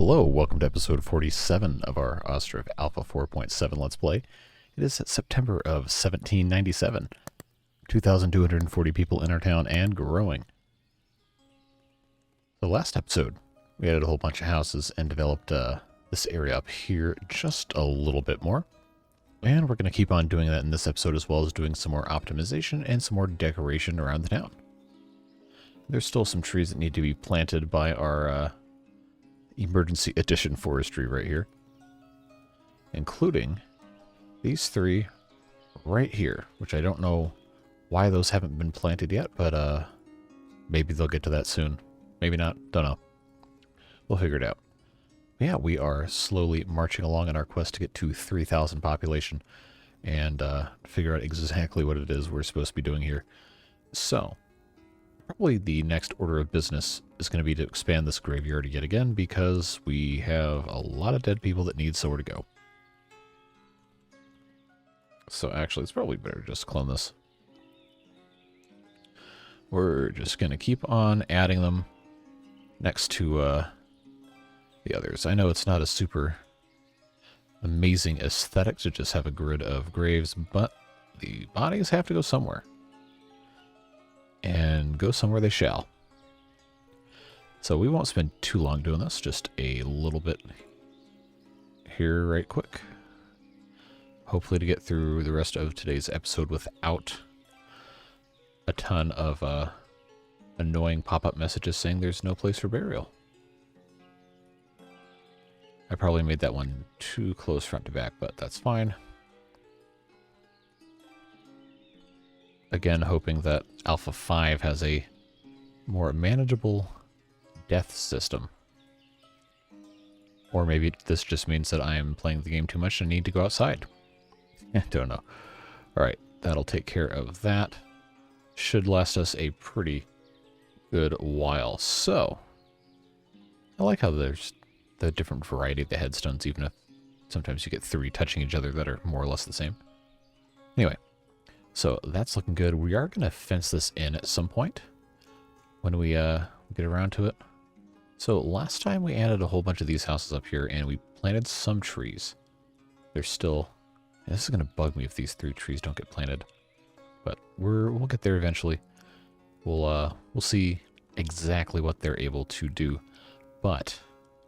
Hello, welcome to episode 47 of our Ostriv Alpha 4.7 Let's Play. It is September of 1797. 2,240 people in our town and growing. The last episode, we added a whole bunch of houses and developed this area up here just a little bit more. And we're going to keep on doing that in this episode, as well as doing some more optimization and some more decoration around the town. There's still some trees that need to be planted by our emergency edition forestry right here, including these three right here, which I don't know why those haven't been planted yet, but maybe they'll get to that soon. Maybe not. Don't know. We'll figure it out. Yeah, we are slowly marching along in our quest to get to 3,000 population and figure out exactly what it is we're supposed to be doing here. So probably the next order of business is going to be to expand this graveyard yet again, because we have a lot of dead people that need somewhere to go. So actually, it's probably better to just clone this. We're just going to keep on adding them next to the others. I know it's not a super amazing aesthetic to just have a grid of graves, but the bodies have to go somewhere. And go somewhere they shall. So we won't spend too long doing this, just a little bit here right quick. Hopefully to get through the rest of today's episode without a ton of annoying pop-up messages saying there's no place for burial. I probably made that one too close front to back, but that's fine. Again, hoping that Alpha 5 has a more manageable death system. Or maybe this just means that I am playing the game too much and need to go outside. I don't know. Alright, that'll take care of that. Should last us a pretty good while. So, I like how there's the different variety of the headstones, even if sometimes you get three touching each other that are more or less the same. Anyway. So that's looking good. We are going to fence this in at some point when we get around to it. So last time we added a whole bunch of these houses up here and we planted some trees. They're still... This is going to bug me if these three trees don't get planted. But we'll get there eventually. We'll see exactly what they're able to do. But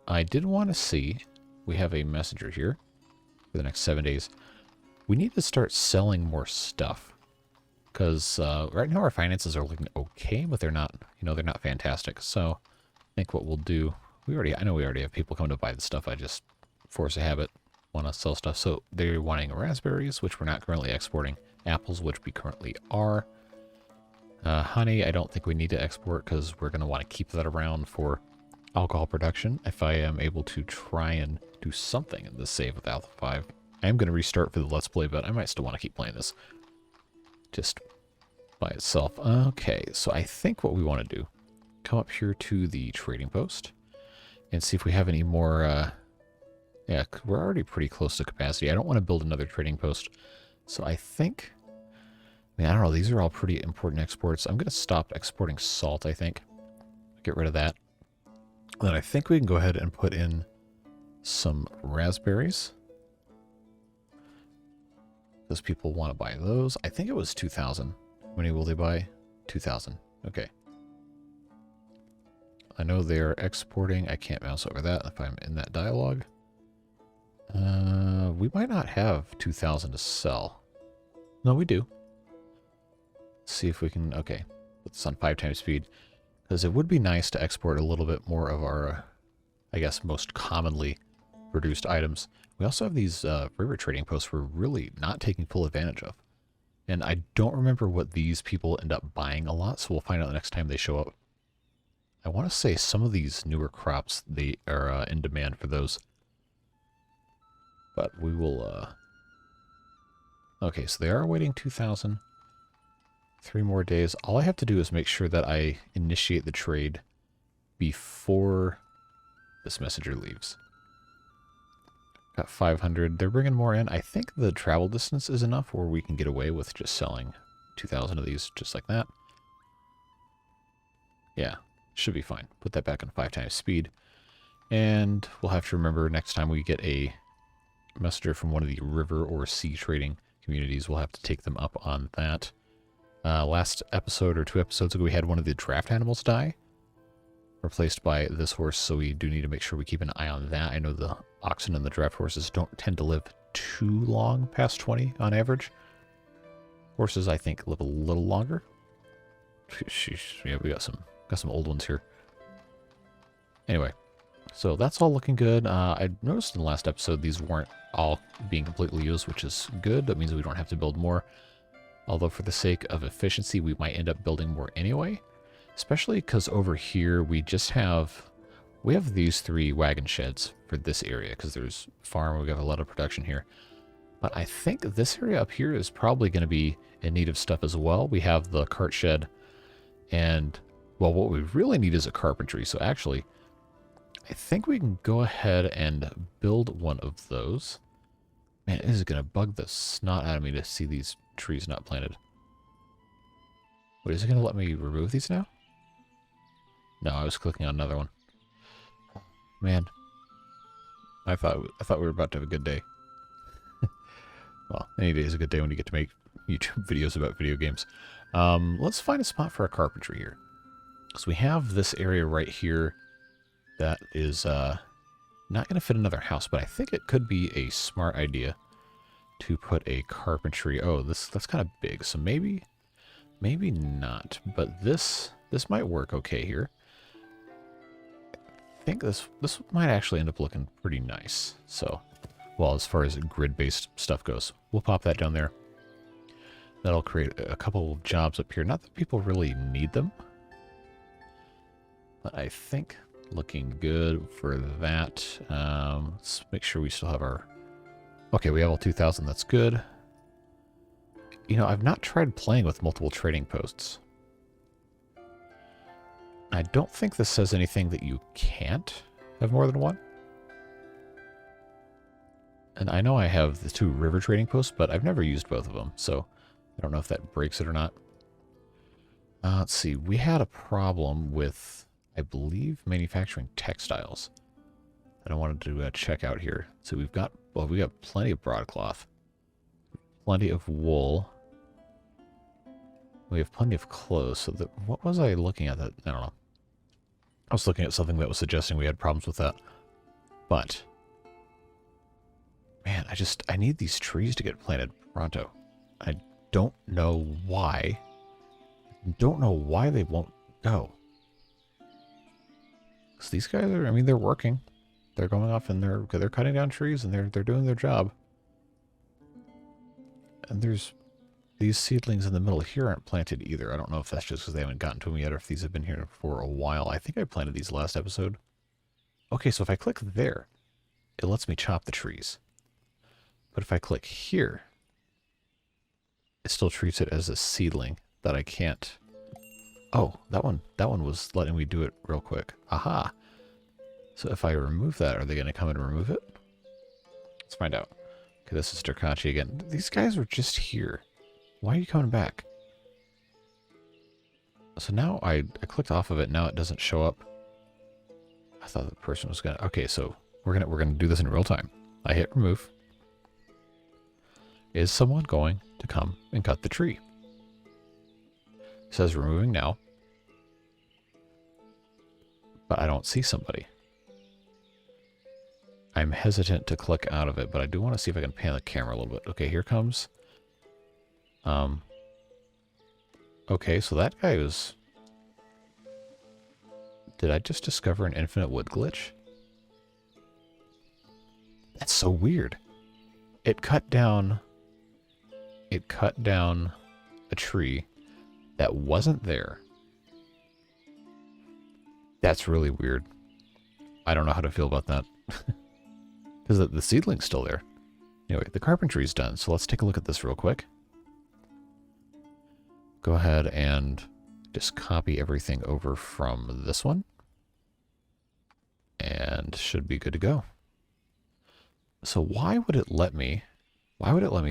I did want to see... We have a messenger here for the next 7 days. We need to start selling more stuff. Because right now our finances are looking okay, but they're not, they're not fantastic. So I think what we'll do, I know we already have people come to buy the stuff. I just, force a habit, want to sell stuff. So they're wanting raspberries, which we're not currently exporting. Apples, which we currently are. Honey, I don't think we need to export because we're going to want to keep that around for alcohol production. If I am able to try and do something in this save with Alpha 5. I am going to restart for the Let's Play, but I might still want to keep playing this. Just by itself. Okay, so I think what we want to do, come up here to the trading post and see if we have any more, yeah, we're already pretty close to capacity. I don't want to build another trading post. So I think, I don't know, these are all pretty important exports. I'm going to stop exporting salt, I think. Get rid of that. Then I think we can go ahead and put in some raspberries. Those people want to buy those. I think it was 2,000. How many will they buy? 2,000. Okay. I know they're exporting. I can't mouse over that if I'm in that dialogue. We might not have 2,000 to sell. No, we do. Let's see if we can... Okay. Put this on 5 times speed. Because it would be nice to export a little bit more of our, I guess, most commonly produced items. We also have these river trading posts we're really not taking full advantage of. And I don't remember what these people end up buying a lot, so we'll find out the next time they show up. I want to say some of these newer crops, they are in demand for those. But we will... Okay, so they are waiting 2,000. 3 more days. All I have to do is make sure that I initiate the trade before this messenger leaves. Got 500. They're bringing more in. I think the travel distance is enough where we can get away with just selling 2,000 of these just like that. Yeah, should be fine. Put that back on 5 times speed. And we'll have to remember next time we get a messenger from one of the river or sea trading communities, we'll have to take them up on that. Last episode or 2 episodes ago, we had one of the draft animals die, replaced by this horse, so we do need to make sure we keep an eye on that. I know the oxen and the draft horses don't tend to live too long, past 20 on average. Horses, I think, live a little longer. Sheesh, yeah, we got some old ones here. Anyway, so that's all looking good. I noticed in the last episode these weren't all being completely used, which is good. That means we don't have to build more. Although for the sake of efficiency, we might end up building more anyway. Especially because over here we have these 3 wagon sheds for this area because there's farm. We have a lot of production here. But I think this area up here is probably going to be in need of stuff as well. We have the cart shed, and well, what we really need is a carpentry. So actually, I think we can go ahead and build one of those. Man, it is going to bug the snot out of me to see these trees not planted. Wait, is it going to let me remove these now? No, I was clicking on another one. Man, I thought we were about to have a good day. Well, any day is a good day when you get to make YouTube videos about video games. Let's find a spot for a carpentry here. So we have this area right here that is not going to fit another house, but I think it could be a smart idea to put a carpentry. Oh, that's kind of big, so maybe not. But this might work okay here. I think this might actually end up looking pretty nice. So, well, as far as grid-based stuff goes, we'll pop that down there. That'll create a couple of jobs up here. Not that people really need them, but I think looking good for that. Let's make sure we still have our... Okay, we have all 2,000. That's good. You know, I've not tried playing with multiple trading posts. I don't think this says anything that you can't have more than one. And I know I have the 2 river trading posts, but I've never used both of them, so I don't know if that breaks it or not. Let's see. We had a problem with, I believe, manufacturing textiles that I wanted to check out here. So we've got plenty of broadcloth, plenty of wool. We have plenty of clothes. So what was I looking at? That I don't know. I was looking at something that was suggesting we had problems with that. But man, I need these trees to get planted pronto. I don't know why. Don't know why they won't go. Because these guys are, I mean, they're working. They're going off and they're cutting down trees and they're doing their job. And there's these seedlings in the middle here aren't planted either. I don't know if that's just because they haven't gotten to them yet or if these have been here for a while. I think I planted these last episode. Okay, so if I click there, it lets me chop the trees. But if I click here, it still treats it as a seedling that I can't... Oh, that one was letting me do it real quick. Aha! So if I remove that, are they going to come and remove it? Let's find out. Okay, this is Turkachi again. These guys were just here. Why are you coming back? So now I clicked off of it. Now it doesn't show up. I thought the person was gonna... Okay, so we're gonna do this in real time. I hit remove. Is someone going to come and cut the tree? It says removing now. But I don't see somebody. I'm hesitant to click out of it, but I do want to see if I can pan the camera a little bit. Okay, here comes. Okay, so that guy was... Did I just discover an infinite wood glitch? That's so weird. It cut down a tree that wasn't there. That's really weird. I don't know how to feel about that. Because the seedling's still there. Anyway, the carpentry's done, so let's take a look at this real quick. Go ahead and just copy everything over from this one. And should be good to go. So why would it let me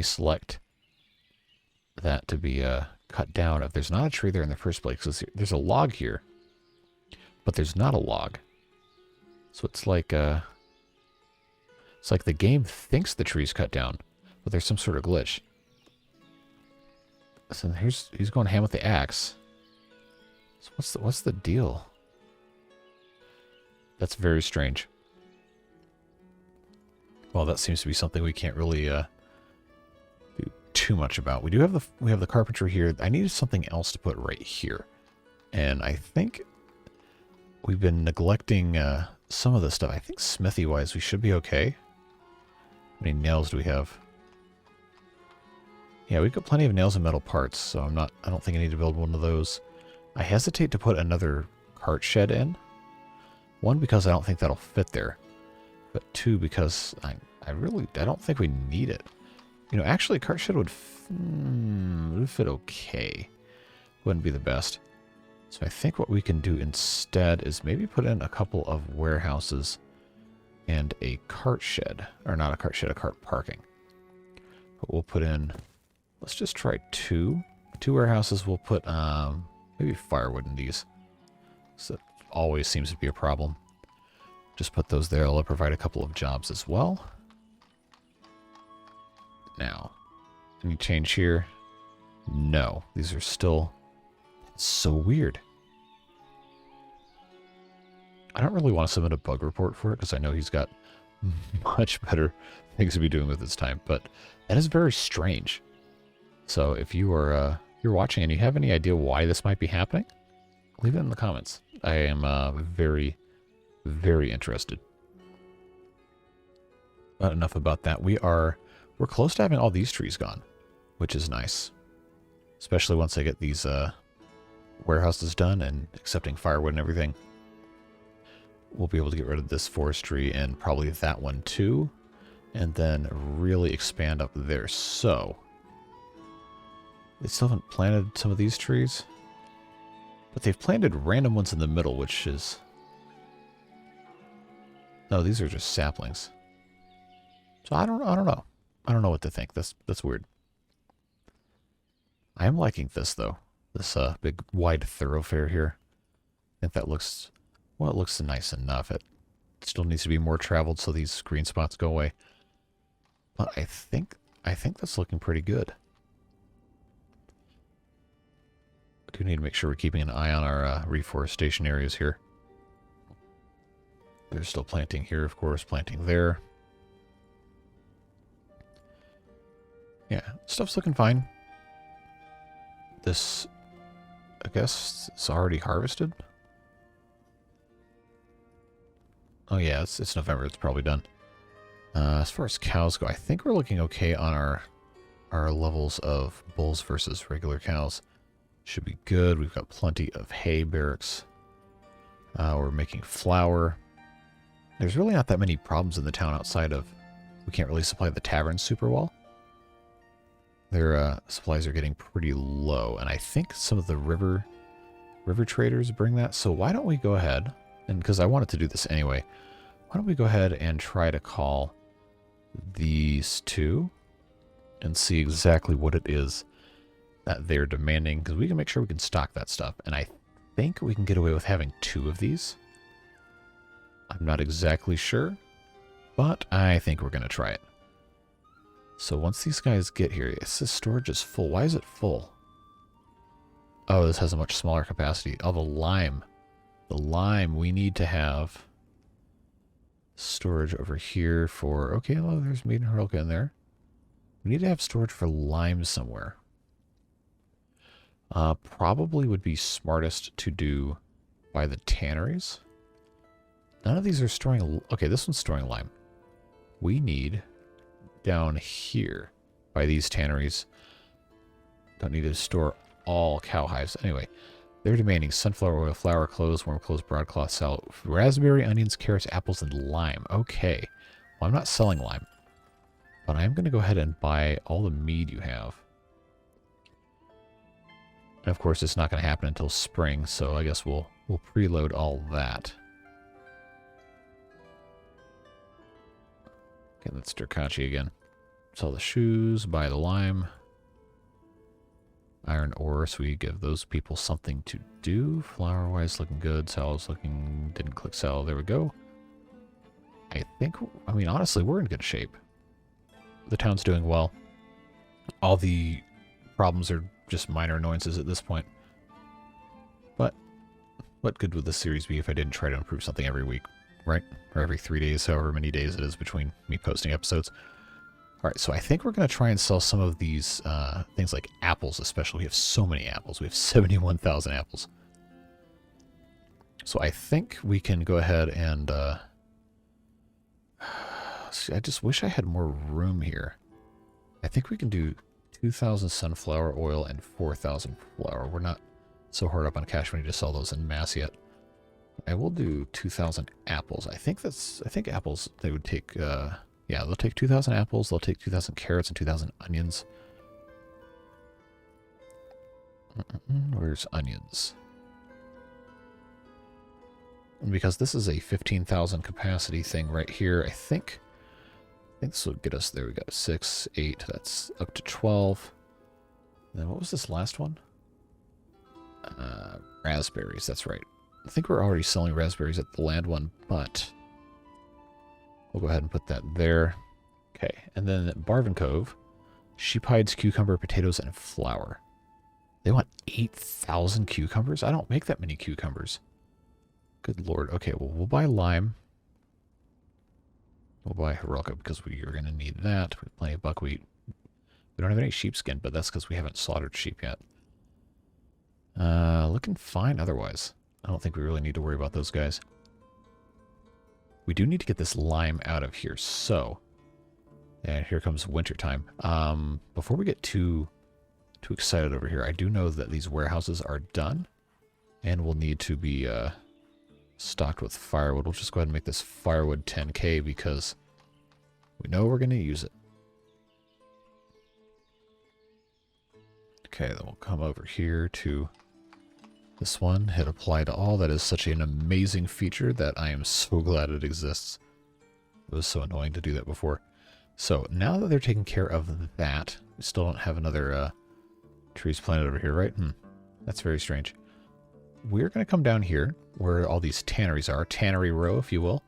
select that to be cut down if there's not a tree there in the first place? Because there's a log here, but there's not a log. So it's like the game thinks the tree's cut down, but there's some sort of glitch. So he's going ham with the axe. So what's the deal? That's very strange. Well, that seems to be something we can't really do too much about. We have the carpentry here. I needed something else to put right here, and I think we've been neglecting some of this stuff. I think smithy wise we should be okay. How many nails do we have? Yeah, we've got plenty of nails and metal parts, so I don't think I need to build one of those. I hesitate to put another cart shed in. One, because I don't think that'll fit there. But two, because I don't think we need it. You know, actually, cart shed would fit okay. Wouldn't be the best. So I think what we can do instead is maybe put in a couple of warehouses and a cart shed. Or not a cart shed, a cart parking. But we'll put in, let's just try two. Two warehouses. We'll put maybe firewood in these. So that always seems to be a problem. Just put those there. It'll provide a couple of jobs as well. Now, any change here? No. These are still so weird. I don't really want to submit a bug report for it because I know he's got much better things to be doing with his time, but that is very strange. So if you are you're watching and you have any idea why this might be happening, leave it in the comments. I am very, very interested. But enough about that. We're close to having all these trees gone, which is nice. Especially once I get these warehouses done and accepting firewood and everything. We'll be able to get rid of this forestry and probably that one too. And then really expand up there. So, they still haven't planted some of these trees. But they've planted random ones in the middle, which is... No, these are just saplings. So I don't know. I don't know what to think. That's weird. I am liking this though. This big wide thoroughfare here. I think that looks, well, it looks nice enough. It still needs to be more traveled so these green spots go away. But I think that's looking pretty good. I do need to make sure we're keeping an eye on our reforestation areas here. There's still planting here, of course, planting there. Yeah, stuff's looking fine. This, I guess, it's already harvested. Oh yeah, it's November. It's probably done. As far as cows go, I think we're looking okay on our levels of bulls versus regular cows. Should be good. We've got plenty of hay barracks. We're making flour. There's really not that many problems in the town outside of we can't really supply the tavern super well. Their supplies are getting pretty low, and I think some of the river traders bring that. So why don't we go ahead, and because I wanted to do this anyway, why don't we go ahead and try to call these two and see exactly what it is that they're demanding, because we can make sure we can stock that stuff. And I think we can get away with having two of these. I'm not exactly sure, but I think we're going to try it. So once these guys get here, it says storage is full. Why is it full? Oh, this has a much smaller capacity. Oh, the lime. The lime, we need to have storage over here for... Okay, well, there's meat and Hurlka in there. We need to have storage for lime somewhere. Probably would be smartest to do by the tanneries. None of these are storing... Okay, this one's storing lime. We need down here by these tanneries. Don't need to store all cow hives. Anyway, they're demanding sunflower oil, flour, cloves, warm clothes, broadcloth, salt, raspberry, onions, carrots, apples, and lime. Okay. Well, I'm not selling lime. But I'm going to go ahead and buy all the mead you have. And of course, it's not going to happen until spring, so I guess we'll preload all that. Okay, that's Durkachi again. Sell the shoes, buy the lime. Iron ore, so we give those people something to do. Flour-wise, looking good. Sal's looking... Didn't click sell. There we go. I think, I mean, honestly, we're in good shape. The town's doing well. All the problems are just minor annoyances at this point. But what good would this series be if I didn't try to improve something every week, right? Or every 3 days, however many days it is between me posting episodes. All right, so I think we're going to try and sell some of these things like apples especially. We have so many apples. We have 71,000 apples. So I think we can go ahead and... see, I just wish I had more room here. I think we can do 2,000 sunflower oil and 4,000 flour. We're not so hard up on cash when you just sell those in mass yet. I will do 2,000 apples. I think apples, they would take... yeah, they'll take 2,000 apples, they'll take 2,000 carrots and 2,000 onions. Where's onions? And because this is a 15,000 capacity thing right here, I think this will get us there. We got 6, 8, that's up to 12. And then what was this last one? Raspberries, that's right. I think we're already selling raspberries at the land one, but... we'll go ahead and put that there. Okay, and then at Barvin Cove, sheep hides, cucumber, potatoes, and flour. They want 8,000 cucumbers? I don't make that many cucumbers. Good lord. Okay, well, we'll buy lime. We'll buy Hirulka because we are going to need that. We have plenty of buckwheat. We don't have any sheepskin, but that's because we haven't slaughtered sheep yet. Looking fine otherwise. I don't think we really need to worry about those guys. We do need to get this lime out of here, so... and here comes winter time. Before we get too excited over here, I do know that these warehouses are done, and will need to be stocked with firewood. We'll just go ahead and make this firewood 10K because we know we're going to use it. Okay, then we'll come over here to this one, hit apply to all. That is such an amazing feature that I am so glad it exists. It was so annoying to do that before. So now that they're taking care of that, we still don't have another trees planted over here, right? That's very strange. We're going to come down here where all these tanneries are. Tannery row, if you will.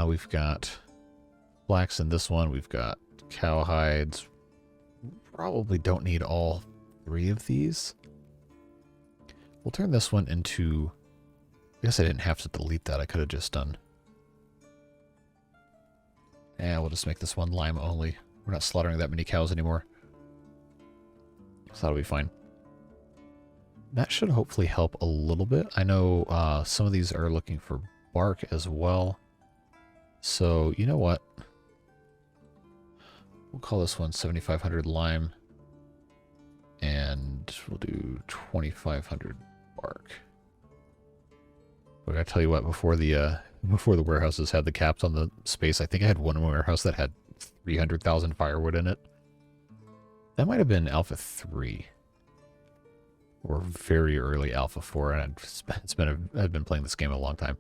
We've got flax in this one. We've got cow hides. Probably don't need all 3 of these. We'll turn this one into... I guess I didn't have to delete that. I could have just done... yeah, we'll just make this one lime only. We're not slaughtering that many cows anymore. So that'll be fine. That should hopefully help a little bit. I know some of these are looking for bark as well. So, you know what? We'll call this one 7,500 lime. And we'll do 2,500 bark. But I gotta tell you what, before the warehouses had the caps on the space, I think I had one warehouse that had 300,000 firewood in it. That might have been Alpha 3. Or very early Alpha 4, and I've been playing this game a long time.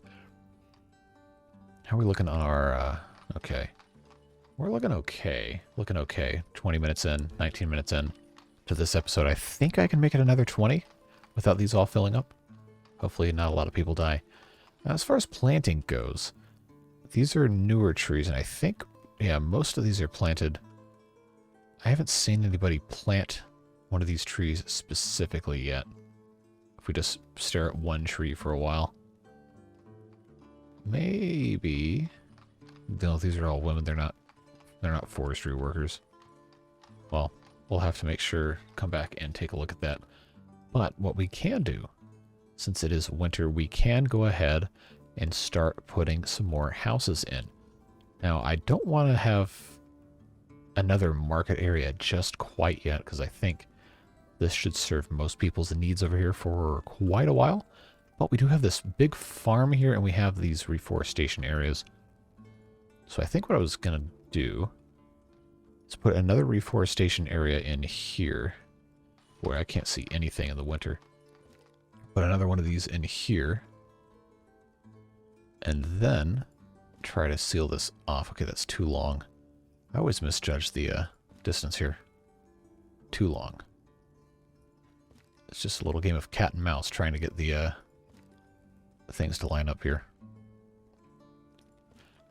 How are we looking on our, okay. We're looking okay. Looking okay. 20 minutes in, 19 minutes in to this episode. I think I can make it another 20 without these all filling up. Hopefully not a lot of people die. Now, as far as planting goes, these are newer trees, and I think, yeah, most of these are planted. I haven't seen anybody plant one of these trees specifically yet. If we just stare at one tree for a while. Maybe. No, these are all women. They're not forestry workers. Well, we'll have to make sure, come back and take a look at that. But what we can do, since it is winter, we can go ahead and start putting some more houses in. Now, I don't want to have another market area just quite yet, because I think this should serve most people's needs over here for quite a while. But we do have this big farm here, and we have these reforestation areas. So I think what I was going to do is put another reforestation area in here, where I can't see anything in the winter. Put another one of these in here. And then try to seal this off. Okay, that's too long. I always misjudge the distance here. Too long. It's just a little game of cat and mouse trying to get the things to line up here.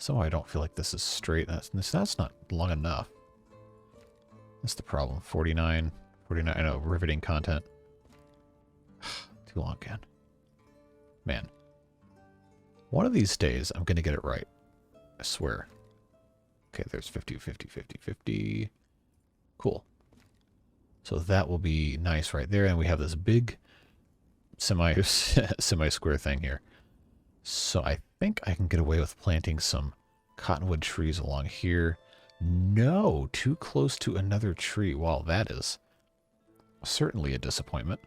Somehow I don't feel like this is straight. That's not long enough. That's the problem. 49. I know, riveting content. Too long again. Man. One of these days, I'm going to get it right. I swear. Okay, there's 50, 50, 50, 50. Cool. So that will be nice right there. And we have this big semi-square thing here. So I think I can get away with planting some cottonwood trees along here. No, too close to another tree. Wow, that is certainly a disappointment.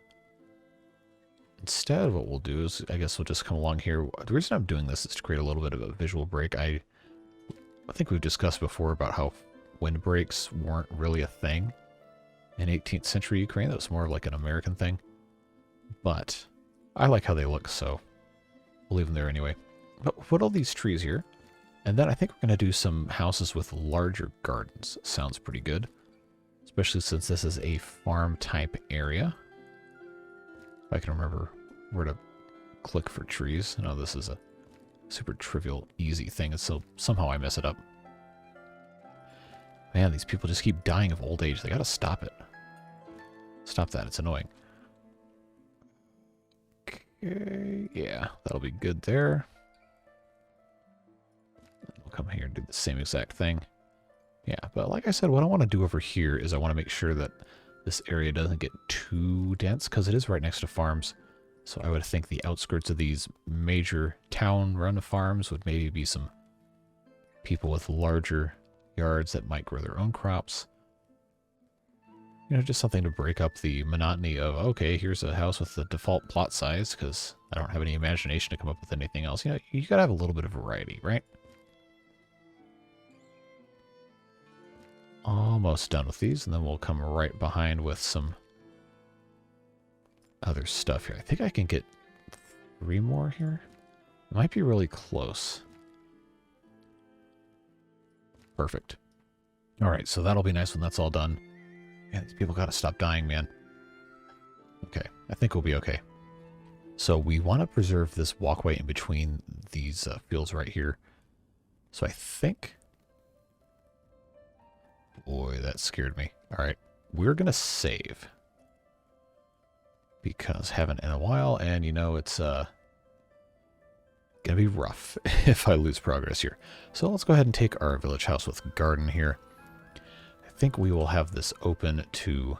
Instead, what we'll do is, I guess we'll just come along here. The reason I'm doing this is to create a little bit of a visual break. I think we've discussed before about how windbreaks weren't really a thing in 18th century Ukraine. That was more of like an American thing. But I like how they look, so we'll leave them there anyway. But we'll put all these trees here. And then I think we're going to do some houses with larger gardens. Sounds pretty good. Especially since this is a farm type area. If I can remember where to click for trees. I know this is a super trivial, easy thing, and so somehow I mess it up. Man, these people just keep dying of old age. They gotta stop it. Stop that, it's annoying. Okay, yeah, that'll be good there. We'll come here and do the same exact thing. Yeah, but like I said, what I want to do over here is I want to make sure that this area doesn't get too dense, because it is right next to farms. So I would think the outskirts of these major town-run farms would maybe be some people with larger yards that might grow their own crops. You know, just something to break up the monotony of, okay, here's a house with the default plot size, because I don't have any imagination to come up with anything else. You know, you gotta have a little bit of variety, right? Almost done with these, and then we'll come right behind with some other stuff here. I think I can get 3 more here. It might be really close. Perfect. All right, so that'll be nice when that's all done. Man, these people gotta stop dying, man. Okay, I think we'll be okay. So we want to preserve this walkway in between these fields right here. So I think... Boy, that scared me. All right, we're going to save. Because haven't in a while, and you know, it's going to be rough if I lose progress here. So let's go ahead and take our village house with garden here. I think we will have this open to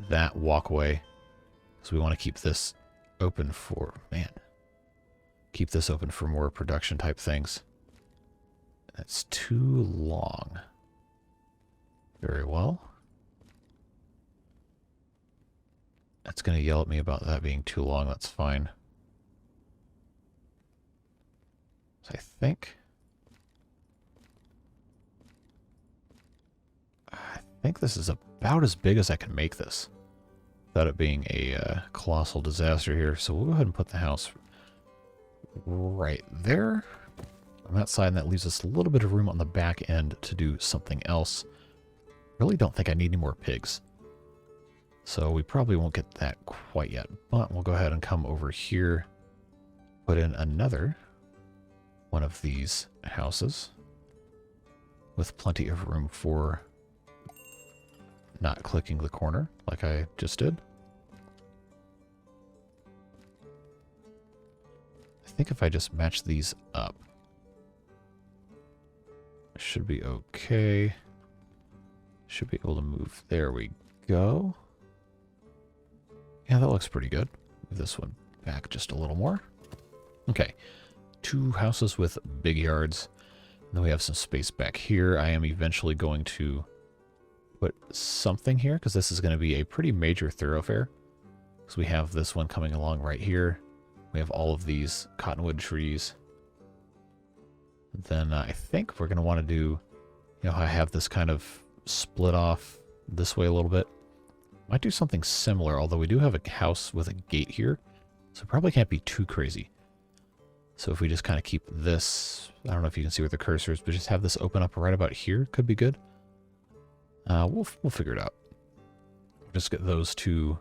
that walkway. So we want to keep this open for, keep this open for more production type things. That's too long. Very well. That's going to yell at me about that being too long. That's fine. So I think this is about as big as I can make this without it being a colossal disaster here. So we'll go ahead and put the house right there on that side, and that leaves us a little bit of room on the back end to do something else. Really don't think I need any more pigs. So we probably won't get that quite yet, but we'll go ahead and come over here, put in another one of these houses with plenty of room for not clicking the corner like I just did. I think if I just match these up, I should be okay. Should be able to move. There we go. Yeah, that looks pretty good. Move this one back just a little more. Okay. 2 houses with big yards. And then we have some space back here. I am eventually going to put something here, because this is going to be a pretty major thoroughfare. So we have this one coming along right here. We have all of these cottonwood trees. Then I think we're going to want to do, you know, I have this kind of split off this way a little bit. Might do something similar, although we do have a house with a gate here, so probably can't be too crazy. So if we just kind of keep this, I don't know if you can see where the cursor is, but just have this open up right about here, could be good. We'll figure it out. Just get those 2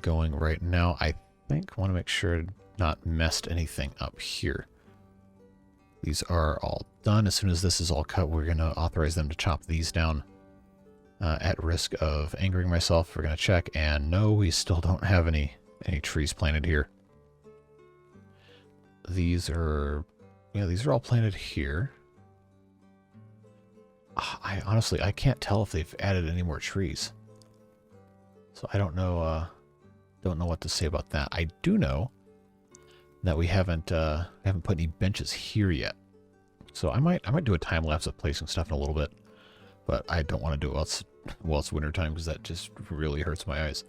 going right now. I think I want to make sure I've not messed anything up here. These are all done. As soon as this is all cut, we're going to authorize them to chop these down. At risk of angering myself, we're going to check, and no, we still don't have any trees planted here. These are all planted here. I honestly can't tell if they've added any more trees. So I don't know what to say about that. I do know that we haven't put any benches here yet. So I might do a time lapse of placing stuff in a little bit, but I don't want to do it while it's winter time because that just really hurts my eyes.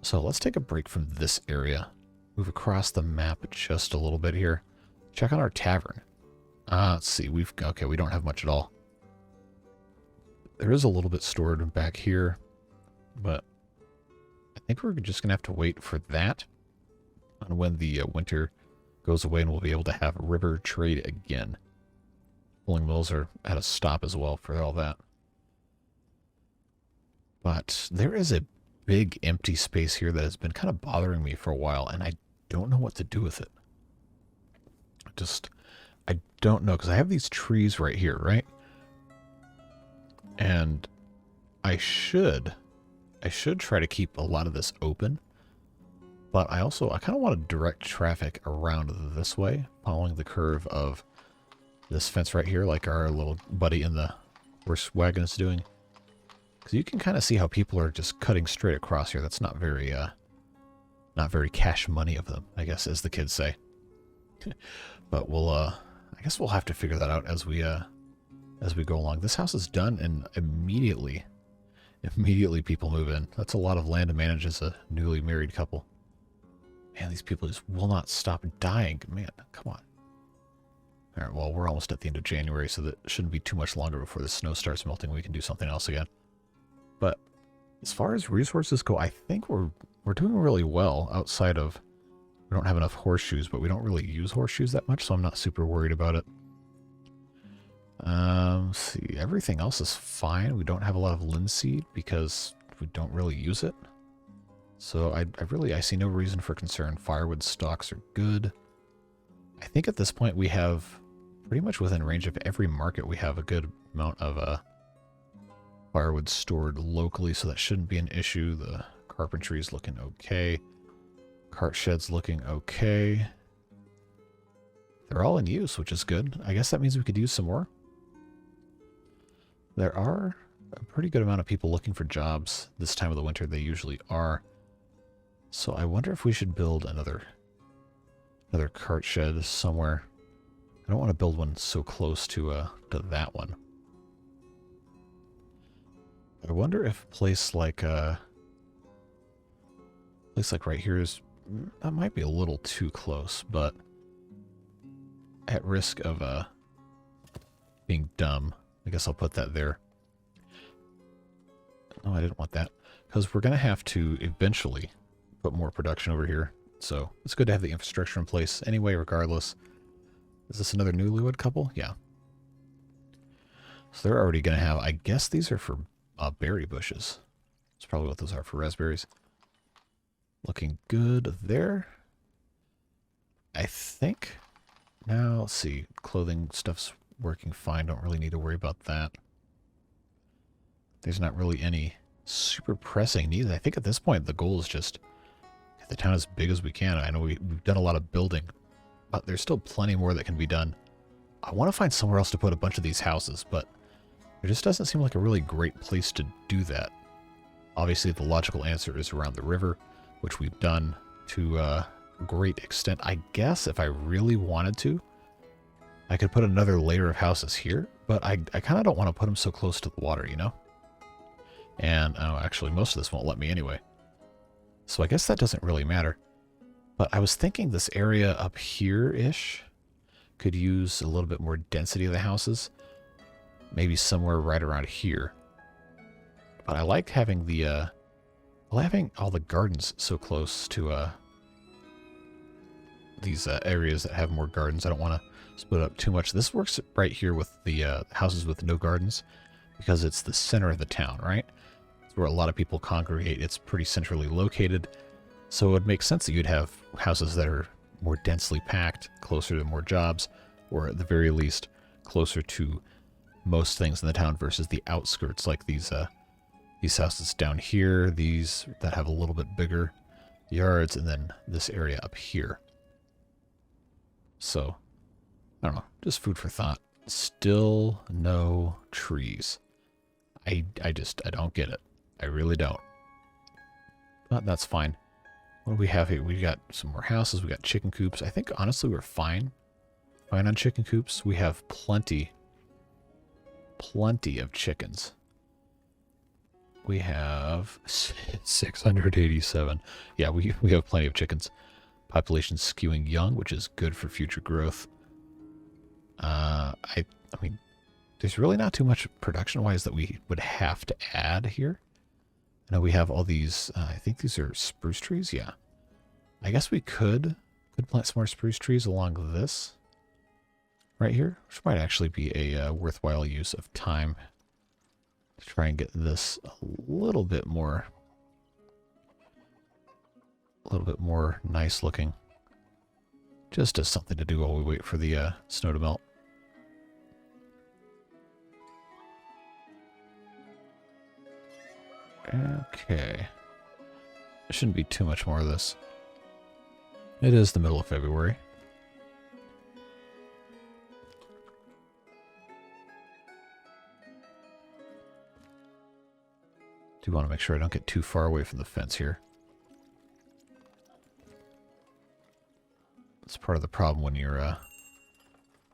So let's take a break from this area. Move across the map just a little bit here. Check on our tavern. Let's see. We don't have much at all. There is a little bit stored back here, but I think we're just going to have to wait for that on when the winter goes away and we'll be able to have river trade again. Pulling mills are at a stop as well for all that. But there is a big empty space here that has been kind of bothering me for a while, and I don't know what to do with it. I don't know, because I have these trees right here, right? And I should try to keep a lot of this open, but I kind of want to direct traffic around this way, following the curve of this fence right here, like our little buddy in the horse wagon is doing. Because you can kind of see how people are just cutting straight across here. That's not very cash money of them, I guess, as the kids say. But I guess we'll have to figure that out as we go along. This house is done, and immediately people move in. That's a lot of land to manage as a newly married couple. Man, these people just will not stop dying. Man, come on. All right, well, we're almost at the end of January, so that shouldn't be too much longer before the snow starts melting. We can do something else again. But as far as resources go, I think we're doing really well outside of... We don't have enough horseshoes, but we don't really use horseshoes that much, so I'm not super worried about it. Let's see. Everything else is fine. We don't have a lot of linseed because we don't really use it. So I see no reason for concern. Firewood stocks are good. I think at this point we have pretty much within range of every market. We have a good amount of firewood stored locally, so that shouldn't be an issue. The carpentry is looking okay. Cart shed's looking okay. They're all in use, which is good. I guess that means we could use some more. There are a pretty good amount of people looking for jobs this time of the winter. They usually are. So I wonder if we should build another cart shed somewhere. I don't want to build one so close to that one. I wonder if a place like right here is... That might be a little too close, but at risk of being dumb, I guess I'll put that there. No, I didn't want that, because we're going to have to eventually put more production over here. So it's good to have the infrastructure in place anyway, regardless. Is this another newlywed couple? Yeah. So they're already going to have... I guess these are for berry bushes. That's probably what those are, for raspberries. Looking good there. I think. Now, let's see. Clothing stuff's working fine. Don't really need to worry about that. There's not really any super pressing needs. I think at this point the goal is just get the town as big as we can. I know we've done a lot of building, but there's still plenty more that can be done. I want to find somewhere else to put a bunch of these houses, but there just doesn't seem like a really great place to do that. Obviously, the logical answer is around the river, which we've done to a great extent. I guess if I really wanted to, I could put another layer of houses here, but I kind of don't want to put them so close to the water, you know? And actually, most of this won't let me anyway. So I guess that doesn't really matter. But I was thinking this area up here-ish could use a little bit more density of the houses. Maybe somewhere right around here. But I like having the... having all the gardens so close to these areas that have more gardens. I don't want to split up too much. This works right here with the houses with no gardens because it's the center of the town, right? It's where a lot of people congregate. It's pretty centrally located. So it would make sense that you'd have houses that are more densely packed, closer to more jobs, or at the very least, closer to most things in the town versus the outskirts, like these houses down here, these that have a little bit bigger yards, and then this area up here. So, I don't know, just food for thought. Still no trees. I don't get it. I really don't. But that's fine. What do we have here? We got some more houses. We got chicken coops. I think, honestly, we're fine. Fine on chicken coops. We have plenty of chickens. We have 687. Yeah, we have plenty of chickens. Population skewing young, which is good for future growth. I mean, there's really not too much production-wise that we would have to add here. I know we have all these, I think these are spruce trees, yeah. I guess we could plant some more spruce trees along this right here, which might actually be a worthwhile use of time to try and get this a little bit more nice looking. Just as something to do while we wait for the snow to melt. Okay. There shouldn't be too much more of this. It is the middle of February. Do want to make sure I don't get too far away from the fence here. That's part of the problem when you're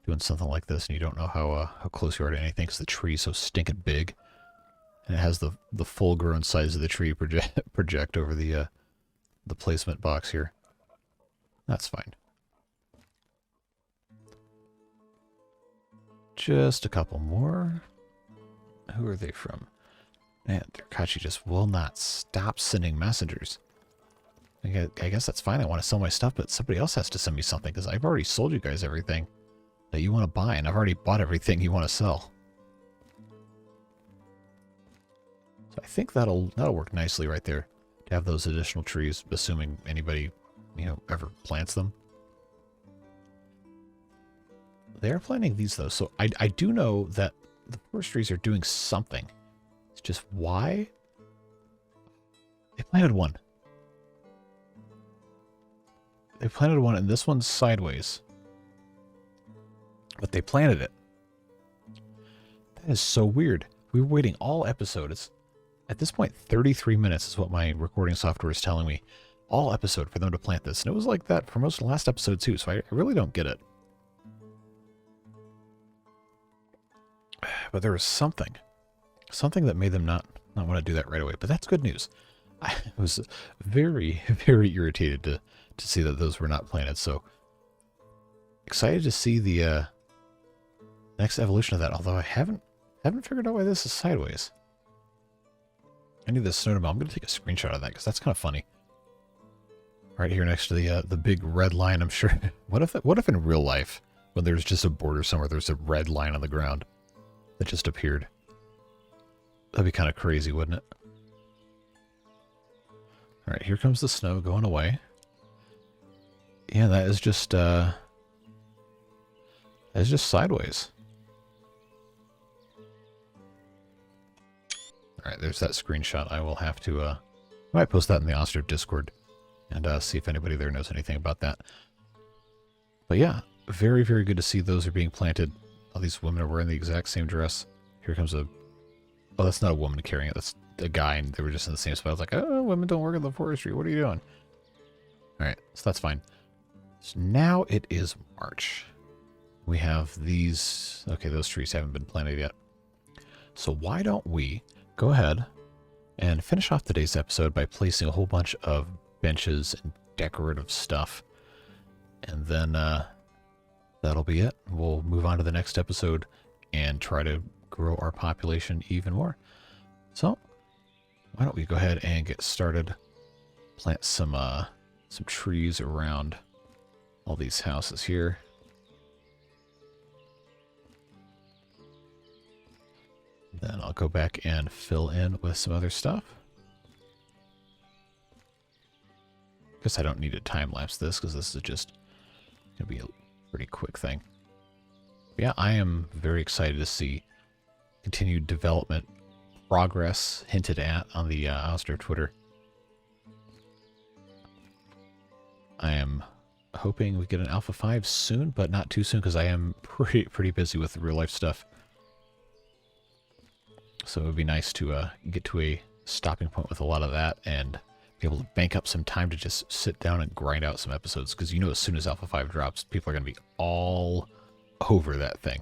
doing something like this and you don't know how close you are to anything because the tree's so stinking big. And it has the full-grown size of the tree project over the placement box here. That's fine. Just a couple more. Who are they from? Man, Derkachi just will not stop sending messengers. I guess that's fine. I want to sell my stuff, but somebody else has to send me something because I've already sold you guys everything that you want to buy, and I've already bought everything you want to sell. So I think that'll work nicely right there to have those additional trees, assuming anybody, ever plants them. They are planting these though, so I do know that the forestries are doing something. It's just why? They planted one. They planted one, and this one's sideways. But they planted it. That is so weird. We were waiting all episode. It's, at this point, 33 minutes is what my recording software is telling me. All episode for them to plant this. And it was like that for most of the last episode too, so I really don't get it. But there was something. Something that made them not want to do that right away. But that's good news. I was very, very irritated to see that those were not planted. So excited to see the next evolution of that. Although I haven't figured out why this is sideways. I need this snow to melt. I'm going to take a screenshot of that because that's kind of funny. Right here next to the big red line. I'm sure. What if in real life, when there's just a border somewhere, there's a red line on the ground that just appeared? That'd be kind of crazy, wouldn't it? All right, here comes the snow going away. Yeah, that is just sideways. All right, there's that screenshot. I will have to I might post that in the Ostriv Discord and see if anybody there knows anything about that. But yeah, very, very good to see those are being planted. All these women are wearing the exact same dress. Here comes a... Oh, that's not a woman carrying it. That's a guy, and they were just in the same spot. I was like, oh, women don't work in the forestry. What are you doing? All right, so that's fine. So now it is March. We have these... Okay, those trees haven't been planted yet. So why don't we go ahead and finish off today's episode by placing a whole bunch of benches and decorative stuff. And then that'll be it. We'll move on to the next episode and try to grow our population even more. So why don't we go ahead and get started? Plant some trees around all these houses here. Then I'll go back and fill in with some other stuff. Guess I don't need to time lapse this because this is just It'll be a pretty quick thing. But yeah, I am very excited to see continued development progress hinted at on the Ostriv Twitter. I am hoping we get an Alpha 5 soon, but not too soon because I am pretty busy with the real life stuff. So it would be nice to get to a stopping point with a lot of that and be able to bank up some time to just sit down and grind out some episodes, because as soon as Alpha 5 drops, people are going to be all over that thing.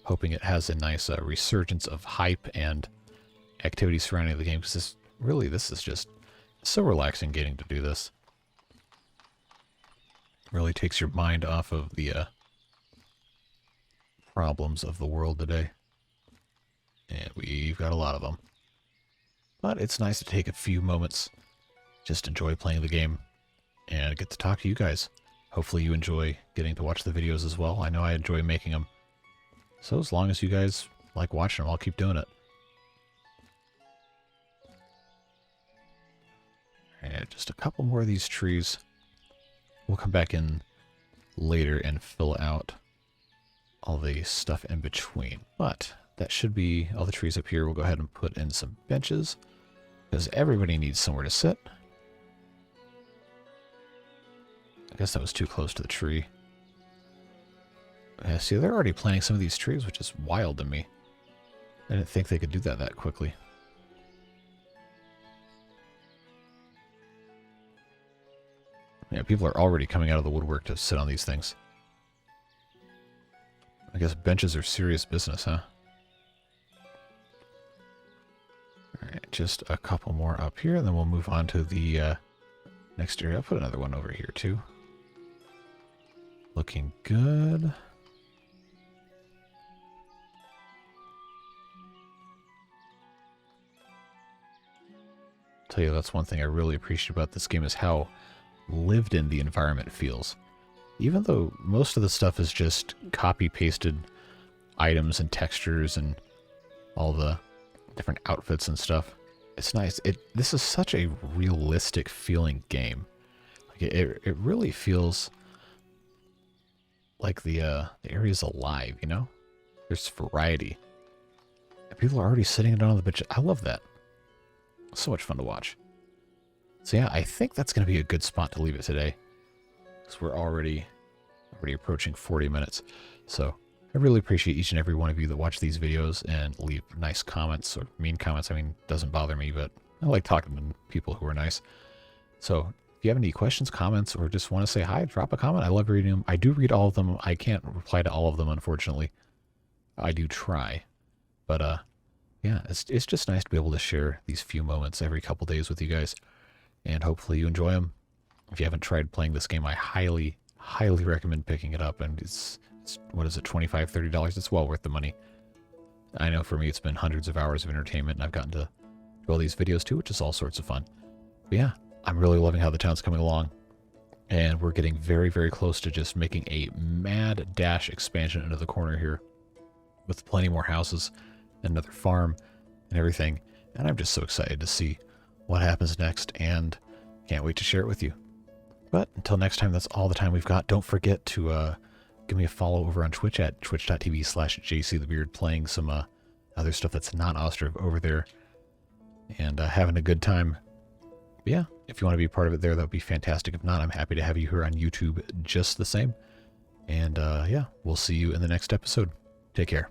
Hoping it has a nice resurgence of hype and activity surrounding the game, because this is just so relaxing getting to do this. Really takes your mind off of the problems of the world today. And we've got a lot of them. But it's nice to take a few moments, just enjoy playing the game, and get to talk to you guys. Hopefully you enjoy getting to watch the videos as well. I know I enjoy making them. So as long as you guys like watching them, I'll keep doing it. And just a couple more of these trees. We'll come back in later and fill out all the stuff in between. But that should be all the trees up here. We'll go ahead and put in some benches, because everybody needs somewhere to sit. I guess that was too close to the tree. Yeah, see, they're already planting some of these trees, which is wild to me. I didn't think they could do that quickly. Yeah, people are already coming out of the woodwork to sit on these things. I guess benches are serious business, huh? Alright, just a couple more up here, and then we'll move on to the next area. I'll put another one over here, too. Looking good. Tell you, that's one thing I really appreciate about this game, is how lived in the environment feels. Even though most of the stuff is just copy-pasted items and textures and all the different outfits and stuff, it's nice. This is such a realistic feeling game. Like it really feels like the area's alive, you know? There's variety. And people are already sitting down on the bench. I love that. So much fun to watch. So yeah, I think that's going to be a good spot to leave it today, because we're already approaching 40 minutes. So I really appreciate each and every one of you that watch these videos and leave nice comments or mean comments. I mean, it doesn't bother me, but I like talking to people who are nice. So if you have any questions, comments, or just want to say hi, drop a comment. I love reading them. I do read all of them. I can't reply to all of them, unfortunately. I do try. But yeah, it's just nice to be able to share these few moments every couple days with you guys. And hopefully you enjoy them. If you haven't tried playing this game, I highly recommend picking it up. And it's what is it, $25, $30? It's well worth the money. I know for me it's been hundreds of hours of entertainment, and I've gotten to do all these videos too, which is all sorts of fun. But yeah, I'm really loving how the town's coming along. And we're getting very, very close to just making a mad dash expansion into the corner here, with plenty more houses, another farm, and everything. And I'm just so excited to see what happens next, and can't wait to share it with you. But until next time, that's all the time we've got. Don't forget to give me a follow over on Twitch at twitch.tv/JCTheBeard, playing some other stuff that's not Ostriv over there, and having a good time. But yeah, if you want to be a part of it there, that would be fantastic. If not, I'm happy to have you here on YouTube just the same. And yeah, we'll see you in the next episode. Take care.